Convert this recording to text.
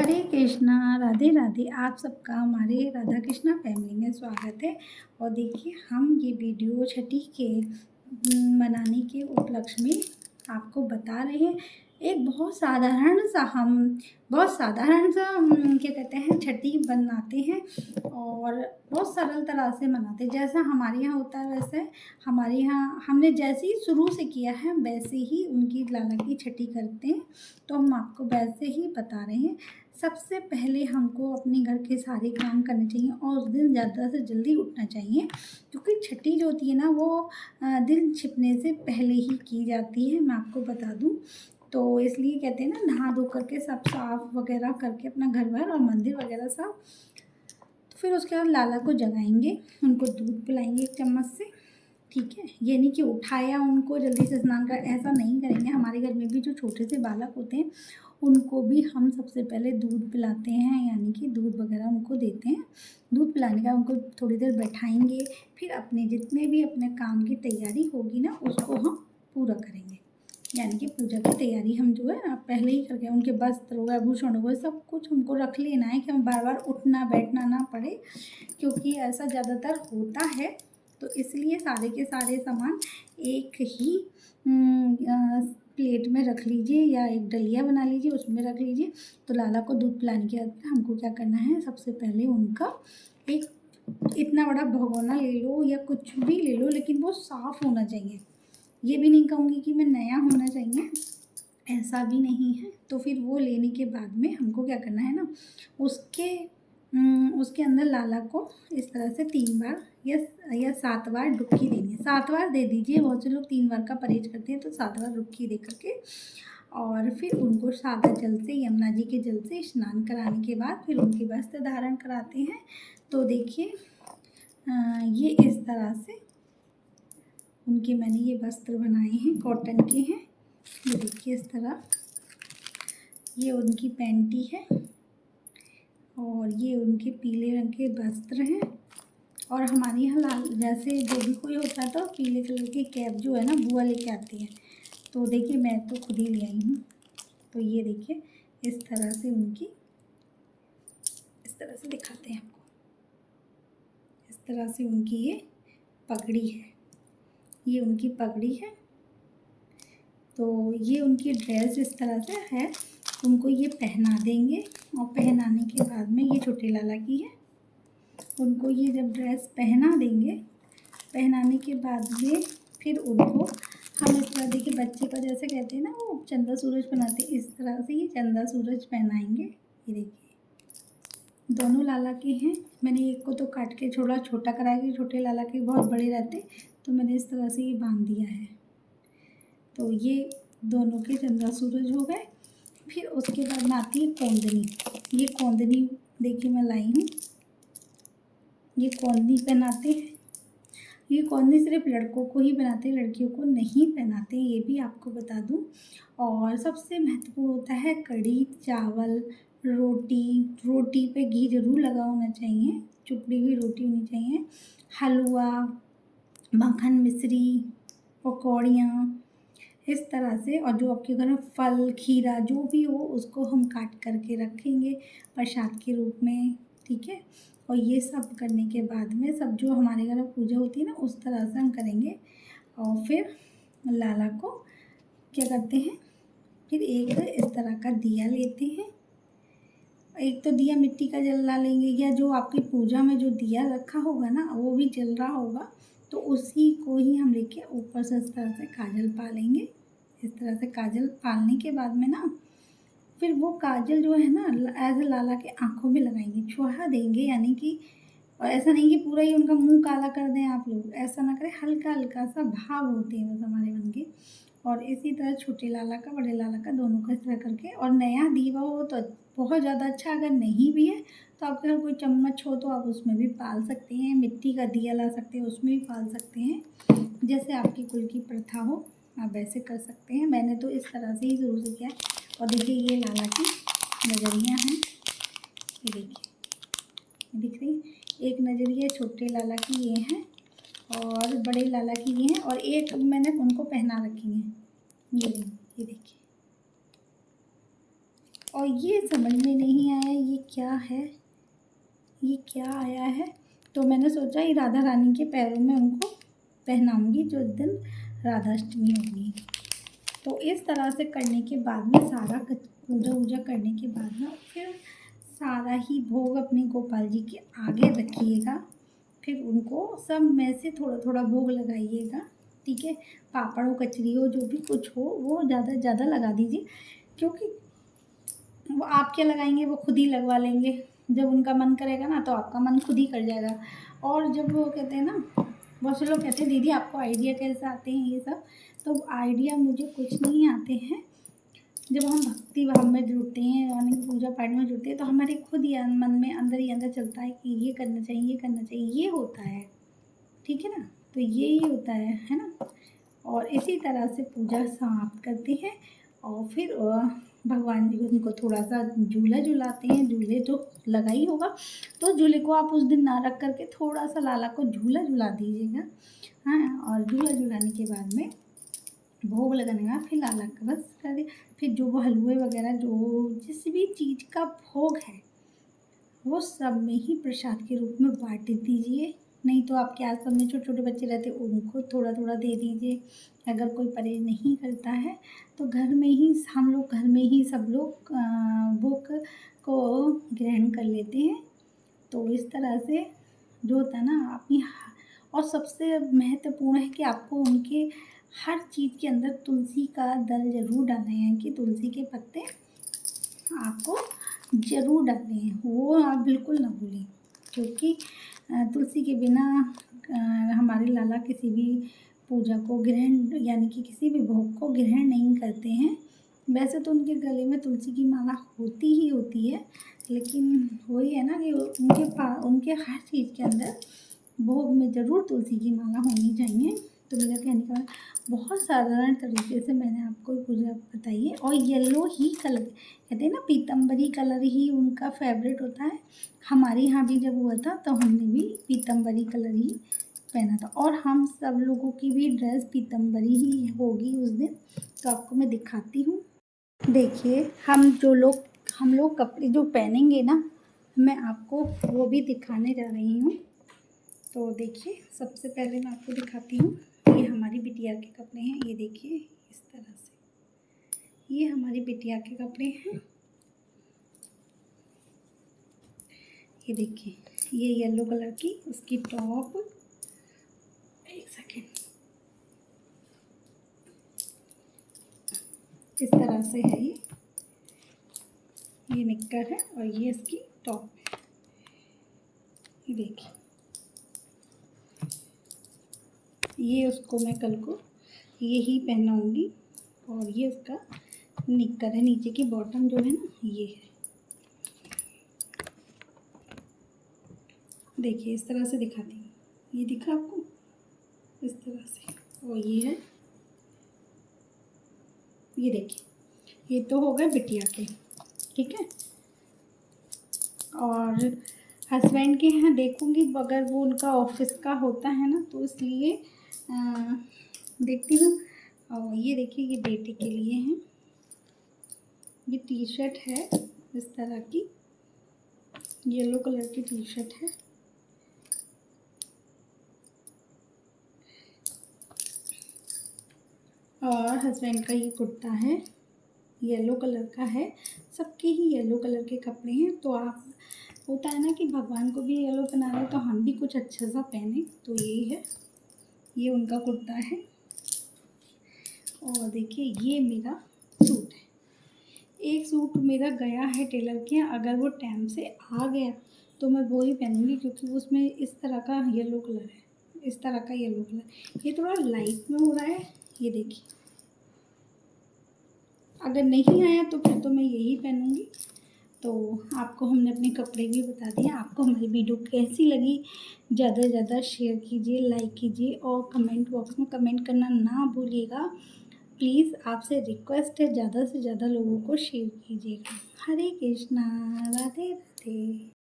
हरे कृष्णा, राधे राधे। आप सबका हमारे राधा कृष्णा फैमिली में स्वागत है। और देखिए, हम ये वीडियो छठी के मनाने के उपलक्ष्य में आपको बता रहे हैं। एक बहुत साधारण सा क्या कहते हैं, छठी बनाते हैं और बहुत सरल तरह से मनाते हैं। जैसा हमारे यहाँ होता है वैसे हमारे यहाँ हमने जैसे ही शुरू से किया है वैसे ही उनकी लाला की छठी करते हैं। तो हम आपको वैसे ही बता रहे हैं। सबसे पहले हमको अपने घर के सारे काम करने चाहिए और उस दिन ज़्यादा से जल्दी उठना चाहिए, क्योंकि छठी जो होती है ना वो दिन छिपने से पहले ही की जाती है, मैं आपको बता दूं। तो इसलिए कहते हैं ना, नहा धो करके सब साफ वगैरह करके अपना घर बार और मंदिर वगैरह सब, तो फिर उसके बाद लाला को जगाएंगे, उनको दूध पिलाएंगे 1 चम्मच से। ठीक है, ये नहीं कि उठाया उनको जल्दी से स्नान कर, ऐसा नहीं करेंगे। हमारे घर में भी जो छोटे से बालक होते हैं उनको भी हम सबसे पहले दूध पिलाते हैं, यानी कि दूध वगैरह उनको देते हैं। दूध पिलाने का उनको थोड़ी देर बैठाएंगे, फिर अपने जितने भी अपने काम की तैयारी होगी ना उसको हम पूरा करेंगे। यानी कि पूजा की तैयारी हम जो है पहले ही करके, उनके वस्त्र हो गए, आभूषण हो गए, सब कुछ हमको रख लेना है कि हम बार बार उठना बैठना ना पड़े, क्योंकि ऐसा ज़्यादातर होता है। तो इसलिए सारे के सारे सामान एक ही प्लेट में रख लीजिए या एक डलिया बना लीजिए, उसमें रख लीजिए। तो लाला को दूध पिलाने के बाद हमको क्या करना है, सबसे पहले उनका एक इतना बड़ा भगोना ले लो या कुछ भी ले लो, लेकिन वो साफ़ होना चाहिए। ये भी नहीं कहूँगी कि मैं नया होना चाहिए, ऐसा भी नहीं है। तो फिर वो लेने के बाद में हमको क्या करना है ना, उसके अंदर लाला को इस तरह से 3 बार या 7 बार डुबकी देनी है। 7 बार दे दीजिए, बहुत से लोग 3 बार का परहेज करते हैं, तो 7 बार डुबकी दे करके और फिर उनको सादा जल से, यमुना जी के जल से स्नान कराने के बाद फिर उनकी वस्त्र धारण कराते हैं। तो देखिए, ये इस तरह से उनके मैंने ये वस्त्र बनाए हैं, कॉटन के हैं। ये देखिए इस तरह, ये उनकी पैंटी है और ये उनके पीले रंग के वस्त्र हैं। और हमारे यहाँ लाल, जैसे जो भी कोई होता है तो पीले कलर की कैप जो है ना बुआ लेके आती है। तो देखिए, मैं तो खुद ही ले आई हूँ। तो ये देखिए इस तरह से उनकी, इस तरह से दिखाते हैं आपको, इस तरह से उनकी ये पगड़ी है, ये उनकी पगड़ी है। तो ये उनकी ड्रेस इस तरह से है, उनको ये पहना देंगे। और पहनाने के बाद में, ये छोटे लाला की है, उनको ये जब ड्रेस पहना देंगे, पहनाने के बाद में फिर उनको हम इस तरह, देखिए बच्चे को जैसे कहते हैं ना वो चंदा सूरज पहनाते हैं, इस तरह से ये चंदा सूरज पहनाएंगे। ये देखिए दोनों लाला के हैं। मैंने एक को तो काट के छोड़ा, छोटा कराया कि छोटे लाला के बहुत बड़े रहते, तो मैंने इस तरह से ये बांध दिया है। तो ये दोनों के चंदा सूरज हो गए। फिर उसके बाद में आती है कोंदनी। ये कोंदनी देखिए मैं लाई हूँ, ये कोंदनी पहनाते हैं। ये कोंदनी सिर्फ लड़कों को ही पहनाते हैं, लड़कियों को नहीं पहनाते, ये भी आपको बता दूं। और सबसे महत्वपूर्ण होता है कढ़ी चावल, रोटी पे घी जरूर लगा होना चाहिए, चुपड़ी हुई रोटी होनी चाहिए, हलवा, मक्खन मिश्री, पकौड़ियाँ, इस तरह से। और जो आपके घर में फल खीरा जो भी हो उसको हम काट करके रखेंगे प्रसाद के रूप में। ठीक है, और ये सब करने के बाद में सब जो हमारे घर में पूजा होती है ना उस तरह से हम करेंगे। और फिर लाला को क्या करते हैं, फिर एक इस तरह का दिया लेते हैं। एक तो दिया मिट्टी का जला लेंगे, या जो आपकी पूजा में जो दिया रखा होगा ना वो भी जल रहा होगा, तो उसी को ही हम लेके ऊपर से इस तरह से काजल पा लेंगे। इस तरह से काजल पालने के बाद में ना, फिर वो काजल जो है ना एज ए लाला के आँखों में लगाएंगे, छुहा देंगे। यानी कि, और ऐसा नहीं कि पूरा ही उनका मुंह काला कर दें आप लोग, ऐसा ना करें, हल्का हल्का सा भाव होते हैं बस हमारे मन के। और इसी तरह छोटे लाला का, बड़े लाला का, दोनों का इस तरह करके। और नया दीवा हो तो बहुत ज़्यादा अच्छा, अगर नहीं भी है तो आपके घर कोई चम्मच हो तो आप उसमें भी पाल सकते हैं, मिट्टी का दिया ला सकते हैं उसमें भी पाल सकते हैं, जैसे आपकी कुल की प्रथा हो आप वैसे कर सकते हैं। मैंने तो इस तरह से ही शुरू से किया। और देखिए ये लाला की नज़रियाँ हैं, ये देखिए दिख रही, एक नज़रिया छोटे लाला की ये हैं और बड़े लाला की ये हैं, और एक मैंने उनको पहना रखी हैं, ये देखिए। और ये समझ में नहीं क्या है, ये क्या आया है। तो मैंने सोचा ये राधा रानी के पैरों में उनको पहनाऊँगी जो दिन राधाष्टमी होगी। तो इस तरह से करने के बाद में सारा पूजा वूजा करने के बाद में फिर सारा ही भोग अपने गोपाल जी के आगे रखिएगा। फिर उनको सब में से थोड़ा थोड़ा भोग लगाइएगा, ठीक है। पापड़ हो, कचरी हो, जो भी कुछ हो वो ज़्यादा से ज़्यादा लगा दीजिए, क्योंकि वो आप क्या लगाएंगे वो खुद ही लगवा लेंगे। जब उनका मन करेगा ना तो आपका मन खुद ही कर जाएगा। और जब वो कहते हैं ना, बहुत से लोग कहते हैं दीदी आपको आइडिया कैसे आते हैं ये सब, तो आइडिया मुझे कुछ नहीं आते हैं। जब हम भक्ति भाव में जुड़ते हैं यानी पूजा पाठ में जुड़ते हैं तो हमारे खुद ही मन में अंदर ही अंदर चलता है कि ये करना चाहिए, ये करना चाहिए, ये होता है, ठीक है ना। तो ये ही होता है ना। और इसी तरह से पूजा समाप्त करते हैं और फिर भगवान जी उनको थोड़ा सा झूला झुलाते हैं। झूले जो लगाई होगा तो झूले को आप उस दिन ना रख करके थोड़ा सा लाला को झूला झुला दीजिएगा, हाँ। और झूला झुलाने के बाद में भोग लगाने का फिर लाला का बस कर दिया। फिर जो वो हलवे वगैरह जो जिस भी चीज़ का भोग है वो सब में ही प्रसाद के रूप में बाँट दीजिए। नहीं तो आपके आस-पास में छोटे-छोटे बच्चे रहते हैं उनको थोड़ा-थोड़ा दे दीजिए। अगर कोई परहेज़ नहीं करता है तो घर में ही हम लोग घर में ही सब लोग भोग को ग्रहण कर लेते हैं। तो इस तरह से जो होता है ना अपनी और सबसे महत्वपूर्ण है कि आपको उनके हर चीज़ के अंदर तुलसी का दल ज़रूर डालना है कि तुलसी के पत्ते आपको ज़रूर डालने हैं, वो आप बिल्कुल ना भूलें। क्योंकि तुलसी के बिना हमारे लाला किसी भी पूजा को ग्रहण यानी कि किसी भी भोग को ग्रहण नहीं करते हैं। वैसे तो उनके गले में तुलसी की माला होती ही होती है, लेकिन वही है ना कि उनके हर चीज़ के अंदर भोग में ज़रूर तुलसी की माला होनी चाहिए। तो मेरा कहने का बहुत साधारण तरीके से मैंने आपको पूजा बताई है। और येलो ही कलर कहते हैं ना, पीताम्बरी कलर ही उनका फेवरेट होता है। हमारे यहाँ भी जब हुआ था तो हमने भी पीताम्बरी कलर ही पहना था और हम सब लोगों की भी ड्रेस पीताम्बरी ही होगी उस दिन। तो आपको मैं दिखाती हूँ। देखिए हम लोग कपड़े जो पहनेंगे ना, मैं आपको वो भी दिखाने जा रही हूँ। तो देखिए सबसे पहले मैं आपको दिखाती हूँ, ये हमारी बिटिया के कपड़े हैं। ये देखिए इस तरह से ये हमारी बिटिया के कपड़े हैं। ये देखिए ये येलो कलर की उसकी टॉप, एक सेकेंड, इस तरह से है ये निक्कर है और ये इसकी टॉप है। ये देखिए ये उसको मैं कल को यही पहनाऊँगी और ये उसका निक्कर है, नीचे की बॉटम जो है ना ये है। देखिए इस तरह से दिखाती हूँ, ये दिखा आपको इस तरह से। और ये है, ये देखिए ये तो हो गए बिटिया के, ठीक है। और हस्बैंड के यहाँ देखूँगी अगर वो उनका ऑफिस का होता है ना तो इसलिए देखती हूँ। और ये देखिए ये बेटे के लिए हैं, ये टी शर्ट है इस तरह की, येलो कलर की टी शर्ट है। और हस्बैंड का ये कुर्ता है, येलो कलर का है। सबके ही येलो कलर के कपड़े हैं। तो आप होता है ना कि भगवान को भी येलो पहना रहे तो हम भी कुछ अच्छा सा पहने, तो यही है, ये उनका कुर्ता है। और देखिए ये मेरा सूट है। एक सूट मेरा गया है टेलर के, अगर वो टाइम से आ गया तो मैं वो ही पहनूंगी, क्योंकि उसमें इस तरह का येलो कलर है, इस तरह का येलो कलर। ये थोड़ा लाइट में हो रहा है, ये देखिए। अगर नहीं आया तो फिर तो मैं यही पहनूंगी। तो आपको हमने अपने कपड़े भी बता दिए। आपको हमारी वीडियो कैसी लगी ज़्यादा से ज़्यादा शेयर कीजिए, लाइक कीजिए और कमेंट बॉक्स में कमेंट करना ना भूलिएगा। प्लीज़ आपसे रिक्वेस्ट है ज़्यादा से ज़्यादा लोगों को शेयर कीजिएगा। हरे कृष्णा, राधे राधे।